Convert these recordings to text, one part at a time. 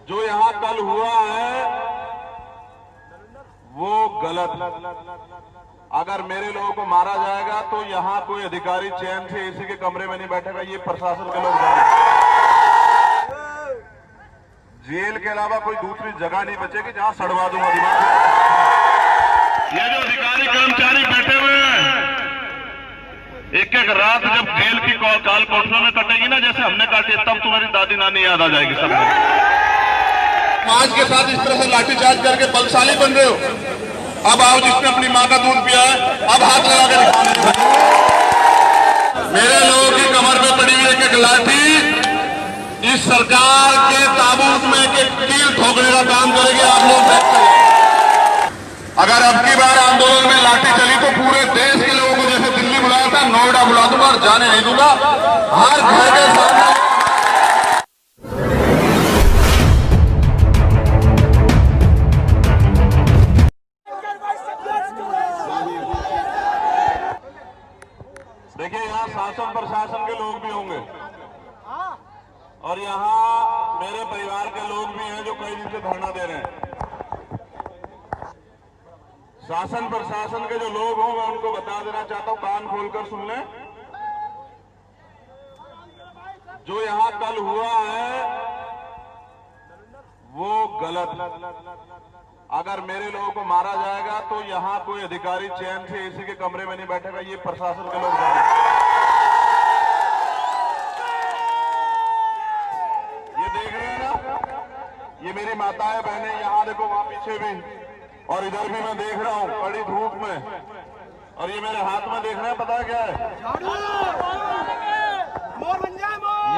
जो यहाँ कल हुआ है वो गलत। अगर मेरे लोगों को मारा जाएगा तो यहाँ कोई अधिकारी चैन से एसी के कमरे में नहीं बैठेगा, ये प्रशासन के लोग जाने। जेल के अलावा कोई दूसरी जगह नहीं बचेगी जहां सड़वा दूंगा दिमाग। ये जो अधिकारी कर्मचारी बैठे हुए हैं, एक एक रात जब जेल की काल कोठरियों में कटेगी ना, जैसे हमने काटी, तब तुम्हारी दादी नानी याद आ जाएगी सब। समाज के साथ इस तरह से लाठीचार्ज करके बलशाली बन रहे हो। अब आओ, जिसने अपनी मां का दूध पिया है अब हाथ लगा के दिखाने। मेरे लोगों की कमर पे पड़ी हुई एक लाठी इस सरकार के ताबूत में एक कील ठोकने का काम करेगी। आप लोग देखते हैं, अगर अब की बार आंदोलन में लाठी चली तो पूरे देश के लोगों को जैसे दिल्ली बुलाया था, नोएडा बुला दूंगा और जाने नहीं दूंगा। हर घर के सामने देखिए, यहाँ शासन प्रशासन के लोग भी होंगे और यहाँ मेरे परिवार के लोग भी हैं जो कई दिन से धरना दे रहे हैं। शासन प्रशासन के जो लोग हों मैं उनको बता देना चाहता हूं, कान खोलकर सुन लें। जो यहाँ कल हुआ है वो गलत। अगर मेरे लोगों को मारा जाएगा तो यहाँ कोई अधिकारी चैन से एसी के कमरे में नहीं बैठेगा, ये प्रशासन के लोग जाने। ये देख रहे हैं ना, ये मेरी माताएं बहनें, यहाँ देखो, वहां पीछे भी और इधर भी मैं देख रहा हूँ कड़ी धूप में, और ये मेरे हाथ में देख रहे हैं, पता है क्या है?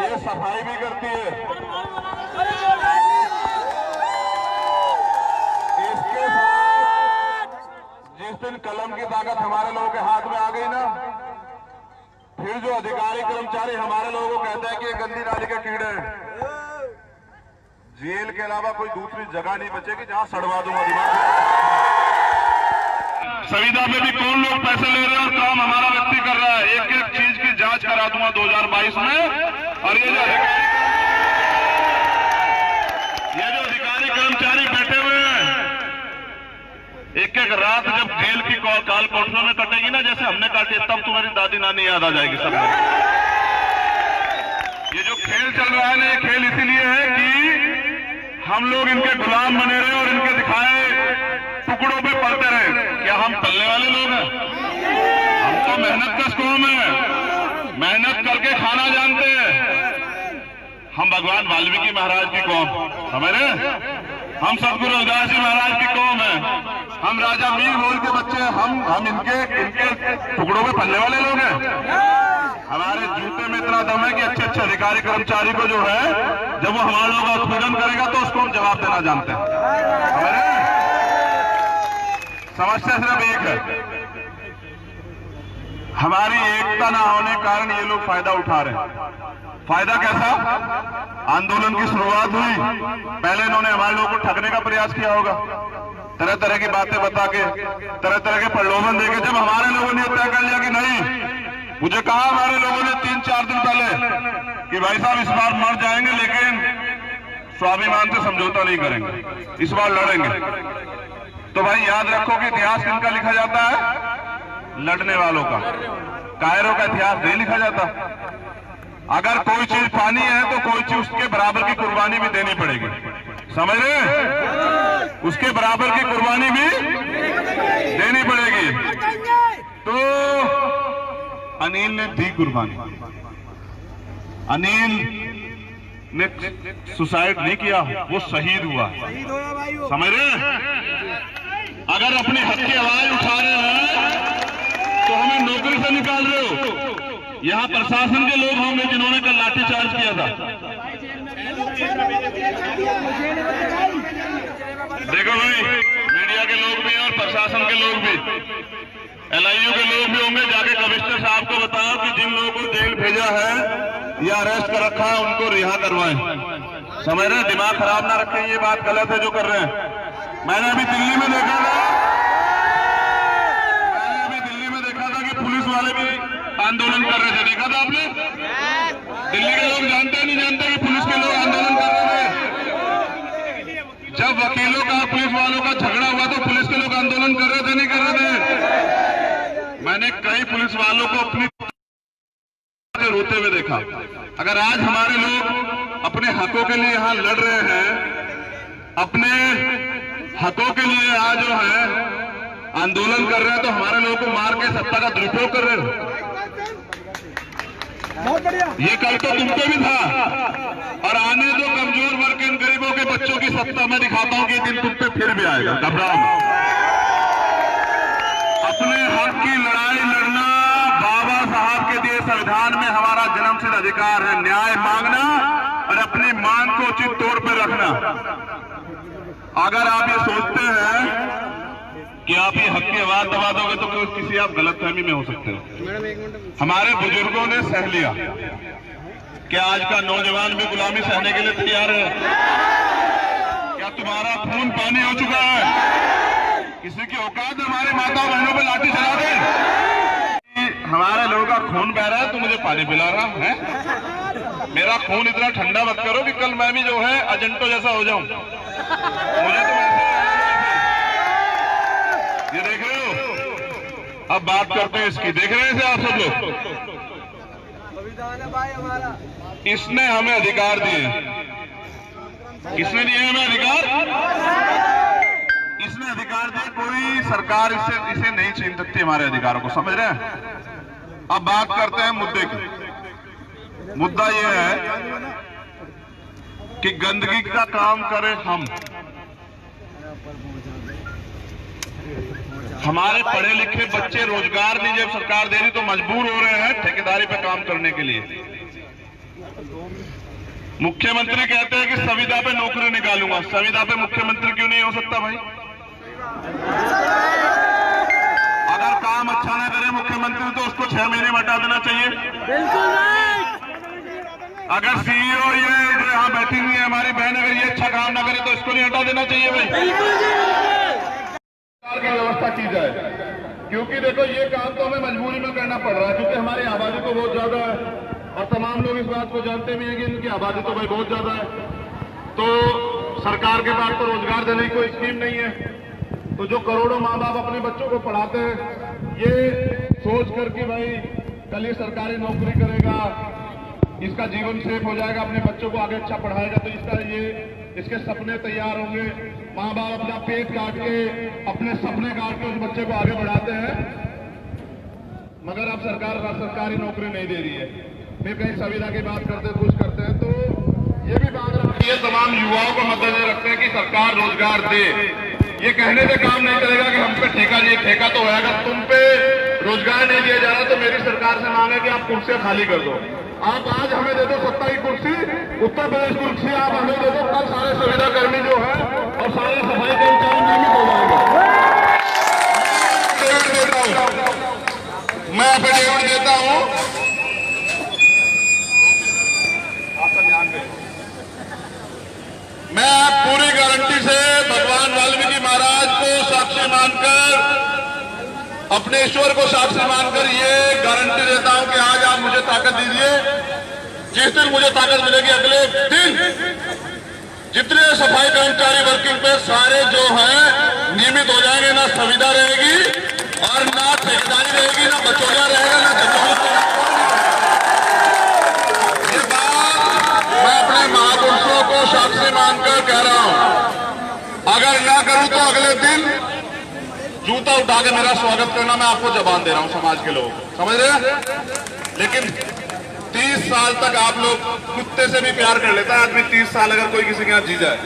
ये सफाई भी करती है। इसके साथ जिस दिन कलम की ताकत हमारे लोगों के हाथ में आ गई ना, फिर जो अधिकारी कर्मचारी हमारे लोगों को कहते हैं कि ये गंदी नाली के कीड़े हैं, जेल के अलावा कोई दूसरी जगह नहीं बचेगी जहां सड़वा दूंगा दिमाग। संविदा में भी कौन लोग पैसे ले रहे हैं और काम हमारा व्यक्ति कर रहा है। एक एक चीज की जांच करा दूंगा 2022 में। और ये जो अधिकारी कर्मचारी बैठे हुए हैं, एक एक रात जब जेल की काल कोठरियों में कटेगी ना, जैसे हमने काटी, तब तुम्हारी दादी नानी याद आ जाएगी सब। ये जो खेल चल रहा है ना, ये खेल इसीलिए है कि हम लोग इनके गुलाम बने रहे और इनके दिखाए टुकड़ों पे पलते रहे। क्या हम तलने वाले लोग हैं? हम तो मेहनत कश कौम है, मेहनत करके खाना जानते हैं। हम भगवान वाल्मीकि महाराज की कौम, समझ रहे? हम सदगुरु रविदास जी महाराज की कौम है, हम राजा मीर मोल के बच्चे हैं। हम इनके टुकड़ों पे पलने वाले लोग हैं। हमारे जूते में इतना दम है कि अच्छे अच्छे अधिकारी कर्मचारी को जो है, जब वो हमारे लोगों का उत्पीड़न करेगा तो उसको हम जवाब देना जानते हैं। समस्या सिर्फ एक है, हमारी एकता ना होने के कारण ये लोग फायदा उठा रहे हैं। फायदा कैसा? आंदोलन की शुरुआत हुई, पहले इन्होंने हमारे लोगों को ठगने का प्रयास किया होगा, तरह तरह की बातें बता के, तरह तरह के प्रलोभन देके। जब हमारे लोगों ने तय कर लिया कि नहीं, मुझे कहा हमारे लोगों ने 3-4 दिन पहले कि भाई साहब इस बार मर जाएंगे लेकिन स्वाभिमान से समझौता नहीं करेंगे, इस बार लड़ेंगे। तो भाई याद रखो कि इतिहास किनका लिखा जाता है? लड़ने वालों का। कायरों का इतिहास नहीं लिखा जाता। अगर कोई चीज पानी है तो कोई चीज उसके बराबर की कुर्बानी भी देनी पड़ेगी, समझ रहे? उसके बराबर की कुर्बानी भी देनी पड़ेगी। तो अनिल ने दी कुर्बानी। अनिल ने सुसाइड नहीं किया, वो शहीद हुआ, समझ रहे? अगर अपने हक की आवाज उठा रहे हैं तो हमें नौकरी से निकाल रहे हो। यहाँ प्रशासन के लोग होंगे जिन्होंने कल लाठीचार्ज किया था। देखो भाई, मीडिया के लोग भी और प्रशासन के लोग भी, LIU के लोग भी होंगे। जाके कमिश्नर साहब को बताओ कि जिन लोगों को जेल भेजा है या अरेस्ट कर रखा है उनको रिहा करवाएं। समझ रहे? दिमाग खराब ना रखें, ये बात गलत है जो कर रहे हैं। मैंने अभी दिल्ली में देखा था कि पुलिस वाले भी आंदोलन कर रहे थे, देखा था आपने? दिल्ली के लोग जानते नहीं जानते कि पुलिस के लोग आंदोलन कर रहे थे। वालों का झगड़ा हुआ तो पुलिस के लोग आंदोलन कर रहे थे, नहीं कर रहे थे? मैंने कई पुलिस वालों को अपनी रोते हुए देखा। अगर आज हमारे लोग अपने हकों के लिए यहां लड़ रहे हैं, अपने हकों के लिए आज जो है आंदोलन कर रहे हैं, तो हमारे लोगों को मार के सत्ता का दुरुपयोग कर रहे हो। ये कल तो तुम पे भी था, और आने दो कमजोर वर्ग इन गरीबों के बच्चों की सत्ता मैं दिखाता हूं कि दिन तुम पे फिर भी आएगा। घबराओ मत। अपने हक की लड़ाई लड़ना बाबा साहब के दिए संविधान में हमारा जन्मसिद्ध अधिकार है। न्याय मांगना और अपनी मांग को उचित तौर पर रखना। अगर आप ये सोचते हैं कि आप ये हक की आवाज दबा दोगे तो किसी आप गलतफहमी में हो सकते हो। हमारे बुजुर्गों ने सह लिया कि आज का नौजवान भी गुलामी सहने के लिए तैयार है। क्या तुम्हारा खून पानी हो चुका है? किसी की औकात हमारे माता बहनों पर लाठी चला दे? हमारे लोगों का खून बह रहा है तो मुझे पानी पिला रहा है? मेरा खून इतना ठंडा मत करो कि कल मैं भी जो है अजेंटो जैसा हो जाऊं। मुझे तो ये देख रहे हो। अब बात करते हैं इसकी। देख रहे हैं आप सब लोग, इसने हमें अधिकार दिए। किसने दिए हमें अधिकार? इसने अधिकार दिए। कोई सरकार इसे नहीं छीन सकती हमारे अधिकारों को। समझ रहे हैं? अब बात करते हैं मुद्दे की। मुद्दा यह है कि गंदगी का काम करें हम। हमारे पढ़े लिखे बच्चे रोजगार नहीं जब सरकार दे रही तो मजबूर हो रहे हैं ठेकेदारी पे काम करने के लिए। मुख्यमंत्री कहते हैं कि संविदा पे नौकरी निकालूंगा। संविदा पे मुख्यमंत्री क्यों नहीं हो सकता भाई? अगर काम अच्छा ना करे मुख्यमंत्री तो उसको 6 महीने में हटा देना चाहिए। अगर सीईओ ये जो यहां बैठी हुई है हमारी बहन, अगर ये अच्छा काम ना करे तो इसको नहीं हटा देना चाहिए भाई। की व्यवस्था की जाए, क्योंकि देखो ये काम तो हमें मजबूरी में करना पड़ रहा है, क्योंकि हमारी आबादी तो बहुत ज्यादा है और तमाम लोग इस बात को जानते भी हैं कि इनकी आबादी तो भाई बहुत ज्यादा है। तो सरकार के पास तो रोजगार देने की कोई स्कीम नहीं है। तो जो करोड़ों माँ बाप अपने बच्चों को पढ़ाते हैं ये सोच कर कि भाई कल ये सरकारी नौकरी करेगा, इसका जीवन सेफ हो जाएगा, अपने बच्चों को आगे अच्छा पढ़ाएगा, तो इसके सपने तैयार होंगे। माँ बाप अपना पेट काट के अपने सपने काट के उस बच्चे को आगे बढ़ाते हैं, मगर अब सरकार सरकारी नौकरी नहीं दे रही है। फिर कहीं संविदा की बात करते हैं, कुछ करते हैं। तो ये भी बात रखती है, तमाम युवाओं को मद्देनजर रखते हैं कि सरकार रोजगार दे। ये कहने से काम नहीं चलेगा कि हम पे ठेका दिए, ठेका तो होगा। तुम पे रोजगार नहीं दिया जा रहा तो मेरी सरकार से मांगे कि आप कुर्सियां खाली कर दो। आप आज हमें दे दो 27 कुर्सी, उत्तर प्रदेश कुर्सी आप हमें दे दो, कल सारे सुविधा कर्मी जो है और सारे सफाई कर्मचारी नियमित हो जाएंगे। मैं एफिडेविट देता हूं। मैं पूरी गारंटी से भगवान वाल्मीकि महाराज को साक्षी मानकर, अपने ईश्वर को साक्षी मानकर ये गारंटी देता हूं कि आज आप मुझे ताकत दीजिए। जिस दिन मुझे ताकत मिलेगी अगले दिन जितने सफाई कर्मचारी वर्किंग पे सारे जो हैं नियमित हो जाएंगे। ना संविदा रहेगी और ना ठेकेदारी रहेगी, ना बचौलिया रहेगा, ना ये बात मैं अपने महापुरुषों को साक्षी मानकर कह रहा हूं। अगर ना करूं तो अगले दिन जूता उठा के मेरा स्वागत करना मैं आपको जबान दे रहा हूं समाज के लोग। समझ रहे हैं? लेकिन 30 साल तक आप लोग कुत्ते से भी प्यार कर लेता है आदमी। 30 साल अगर कोई किसी के यहाँ जी जाए।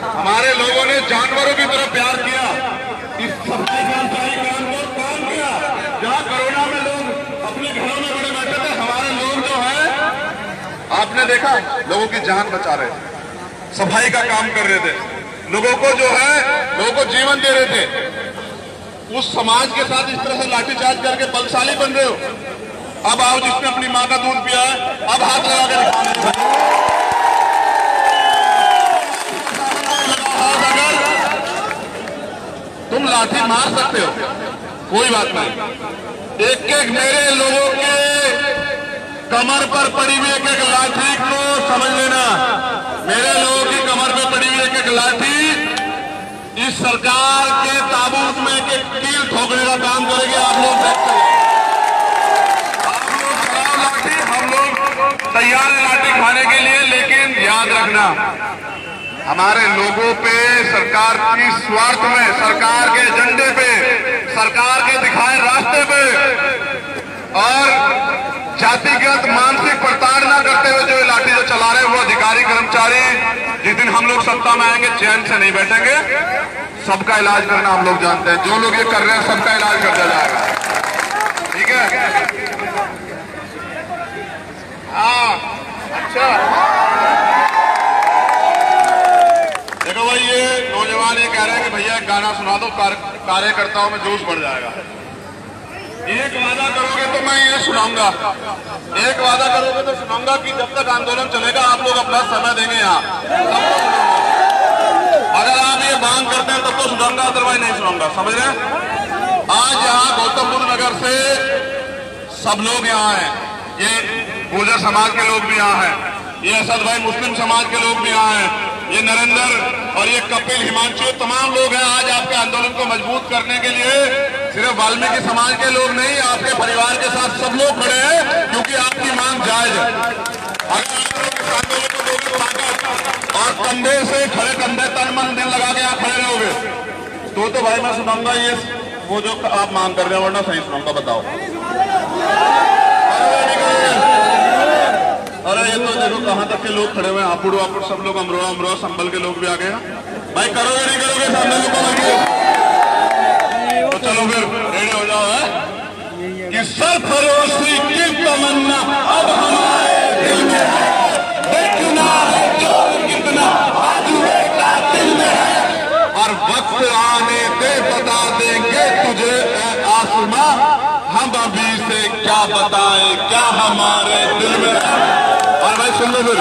हमारे लोगों ने जानवरों की तरह प्यार किया, इस सफाई कर्मचारी काम किया। जहां कोरोना में लोग अपने घरों में बड़े बैठे थे, हमारे लोग जो है आपने देखा लोगों की जान बचा रहे थे, सफाई का काम कर रहे थे, लोगों को जो है लोगों को जीवन दे रहे थे। उस समाज के साथ इस तरह से लाठीचार्ज करके बलशाली बन रहे हो। अब आओ जिसने अपनी मां का दूध पिया है अब हाथ लगा के दिखाने। अगर तुम लाठी मार सकते हो कोई बात नहीं। एक एक मेरे लोगों के कमर पर पड़ी हुई एक एक लाठी को समझ लेना। मेरे लोगों की कमर पर पड़ी हुई एक एक लाठी इस सरकार के ताबूत में के कील ठोकने का काम करेंगे। आप लोग देखते हैं, आप लोग चलाओ लाठी, हम लोग तैयार है लाठी खाने के लिए। लेकिन याद रखना, हमारे लोगों पे सरकार की स्वार्थ में, सरकार के एजेंडे पे, सरकार के दिखाए रास्ते पे और जातिगत मानसिक प्रताड़ना करते हुए जो लाठी जो चला रहे हैं वो अधिकारी कर्मचारी जिस दिन हम लोग सत्ता में आएंगे चैन से नहीं बैठेंगे। सबका इलाज करना हम लोग जानते हैं, जो लोग ये कर रहे हैं सबका इलाज कर दिया जाएगा, ठीक है? हाँ, अच्छा देखो भाई, ये नौजवान ये कह रहे हैं कि भैया एक गाना सुना दो, कार्यकर्ताओं में जोश बढ़ जाएगा। एक वादा करोगे तो मैं ये सुनाऊंगा, एक वादा करोगे तो सुनाऊंगा कि जब तक आंदोलन चलेगा आप लोग अपना समय देंगे यहाँ। अगर आप ये मांग करते हैं तब तो सुनाऊंगा, अदरवाइज नहीं सुनाऊंगा, समझ रहे हैं? आज यहाँ गौतम बुद्ध नगर से सब लोग यहाँ हैं, ये गुर्जर समाज के लोग भी यहाँ हैं, ये असद भाई मुस्लिम समाज के लोग भी यहाँ हैं, ये नरेंद्र और ये कपिल, हिमांशु, तमाम लोग हैं। आज आपके आंदोलन को मजबूत करने के लिए सिर्फ वाल्मीकि समाज के लोग नहीं, आपके परिवार के साथ सब लोग खड़े हैं, क्योंकि आपकी मांग जायज है। अगर आप लोग इस आंदोलन को दोगे ताकत और कंधे से खड़े, कंधे तन मन दिन लगा के आप खड़े रहोगे तो भाई मैं सुनाऊंगा ये वो जो आप मांग कर रहे हैं, वरना सही सुनाऊंगा। बताओ, अरे ये तो देखो कहां तक के लोग खड़े हुए हैं, आपुड़ वापुड़ सब लोग, अमरोहा अमरोहा संभल के लोग भी आ गए हैं। भाई करोगे नहीं करोगे सामने लोगों तो चलो फिर रेडी हो जाओ, है कि सरफरोशी की तमन्ना अब हमारे दिल में है, देखना है जोर कितना बाजुए का दिल में है, और वक्त आने दे बता देंगे तुझे आसमां, हम अभी से क्या बताएं क्या हमारे दिल में है। और भाई सुन लो, फिर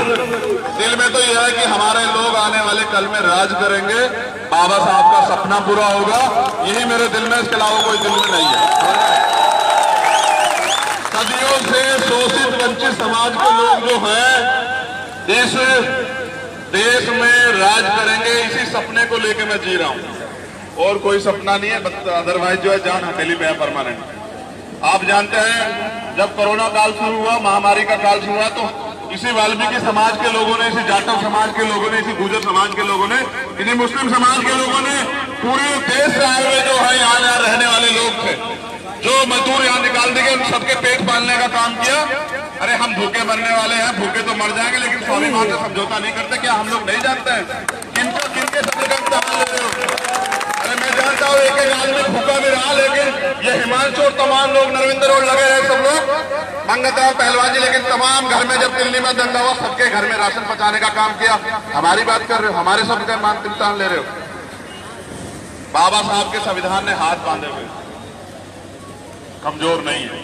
दिल में तो यह है कि हमारे लोग आने वाले कल में राज करेंगे, बाबा साहब का सपना पूरा होगा, यही मेरे दिल में, इसके अलावा कोई दिल में नहीं है। सदियों से शोषित वंचित समाज के लोग जो हैं इस देश में राज करेंगे, इसी सपने को लेकर मैं जी रहा हूं, और कोई सपना नहीं है। अदरवाइज जो है जान हथेली पे है परमानेंट। आप जानते हैं जब कोरोना काल शुरू हुआ, महामारी का काल शुरू हुआ, तो इसी वाल्मीकि समाज के लोगों ने, इसी जाटव समाज के लोगों ने, इसी गुर्जर समाज के लोगों ने, इसी मुस्लिम समाज के लोगों ने, पूरे देश से आए हुए जो है यहाँ रहने वाले लोग थे, जो मजदूर यहाँ निकाल देंगे, उन सबके पेट पालने का काम किया। अरे हम भूखे मरने वाले हैं, भूखे तो मर जाएंगे, लेकिन स्वाभिमान से समझौता नहीं करते। क्या हम लोग नहीं जानते हैं किनको किनके सबसे कम इस्तेमाल ले रहे हो? अरे मैं जानता हूँ एक एक आदमी भूखा भी रहा, लेकिन ये हिमांशु और तमाम लोग, नरेंद्र और लगे रहे, सब लोग मंगता पहलवान जी, लेकिन तमाम घर में जब दिल्ली में दंगा हुआ, सबके घर में राशन पहुंचाने का काम किया। हमारी बात कर रहे हो, हमारे सबके मान इम्तिहान ले रहे हो। बाबा साहब के संविधान ने हाथ बांधे हुए, कमजोर नहीं है,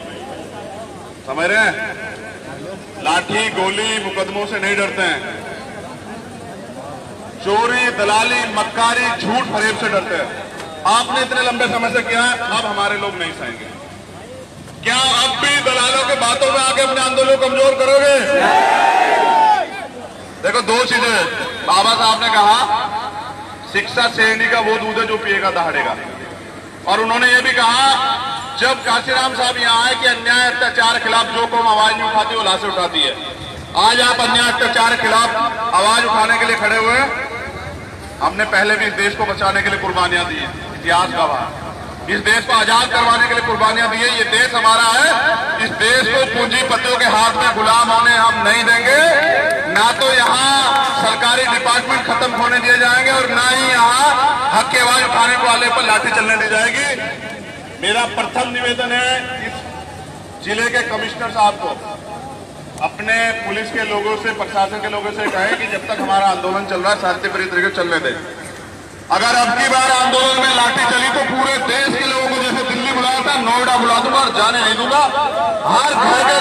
समझ रहे हैं? लाठी गोली मुकदमों से नहीं डरते हैं, चोरी दलाली मक्कारी झूठ फरेब से डरते हैं। आपने इतने लंबे समय से किया है, अब हमारे लोग नहीं सहेंगे। क्या अब भी दलालों के बातों में आके अपने आंदोलन को कमजोर करोगे? देखो दो चीजें, बाबा साहब ने कहा शिक्षा श्रेणी का वो दूध है जो पिएगा दहाड़ेगा, और उन्होंने ये भी कहा जब काशीराम साहब यहाँ आए कि अन्याय अत्याचार के खिलाफ जो कौम आवाज नहीं उठाती वो लाशें उठाती है। आज आप अन्याय अत्याचार के खिलाफ आवाज उठाने के लिए खड़े हुए हैं। हमने पहले भी इस देश को बचाने के लिए कुर्बानियां दी है, इतिहास गवाह, इस देश को आजाद करवाने के लिए कुर्बानियां दी है। ये देश हमारा है, इस देश को पूंजीपतियों के हाथ में गुलाम होने हम नहीं देंगे। ना तो यहाँ सरकारी डिपार्टमेंट खत्म होने दिए जाएंगे, और ना ही यहाँ हक की आवाज उठाने वाले पर लाठी चलने दी जाएगी। मेरा प्रथम निवेदन है इस जिले के कमिश्नर साहब को, अपने पुलिस के लोगों से, प्रशासन के लोगों से कहें कि जब तक हमारा आंदोलन चल रहा है शांतिप्रिय तरीके से चलने दें। अगर अब की बार आंदोलन में लाठी चली तो पूरे देश के लोगों को, जैसे दिल्ली बुलाया था, नोएडा बुला दूंगा और जाने नहीं दूंगा। हर घर के